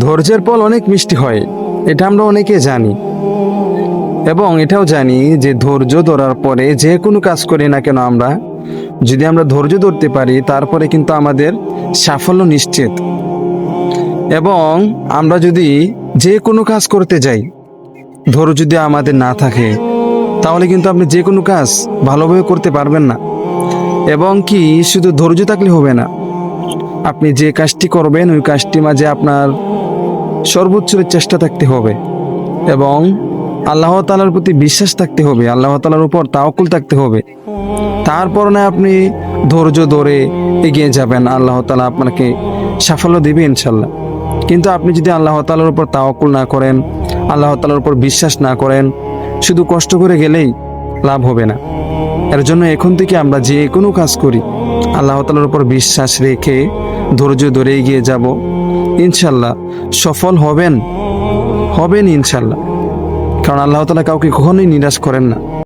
ধৈর্যের ফল অনেক মিষ্টি হয়, এটা আমরা অনেকে জানি। এবং এটাও জানি যে ধৈর্য ধরার পরে যে কোনো কাজ করি না কেন আমরা, যদি আমরা ধৈর্য ধরতে পারি তারপরে কিন্তু আমাদের সাফল্য নিশ্চিত। এবং আমরা যদি যে কোনো কাজ করতে যাই, ধৈর্য যদি আমাদের না থাকে তাহলে কিন্তু আপনি যে কোনো কাজ ভালোভাবে করতে পারবেন না। এবং কি শুধু ধৈর্য থাকলে হবে না, আপনি যে কাজটি করবেন ওই কাজটি মাঝে আপনার সর্বোচ্চ চেষ্টা থাকতে হবে এবং আল্লাহ তাআলার প্রতি বিশ্বাস থাকতে হবে, আল্লাহ তাআলার উপর তাওয়াক্কুল থাকতে হবে। তারপর না আপনি ধৈর্য ধরে এগিয়ে যাবেন, আল্লাহ তাআলা আপনাকে সাফল্য দেবে ইনশাল্লাহ। কিন্তু আপনি যদি আল্লাহ তাআলার উপর তাওয়াক্কুল না করেন, আল্লাহ তাআলার উপর বিশ্বাস না করেন, শুধু কষ্ট করে গেলেই লাভ হবে না। এর জন্য এখন থেকে আমরা যে কোনো কাজ করি আল্লাহ তাআলার উপর বিশ্বাস রেখে ধৈর্য ধরে এগিয়ে যাব, ইনশাল্লাহ সফল হবেন ইনশাল্লাহ। কারণ আল্লাহ তাআলা কাউকে কখনোই নিরাশ করেন না।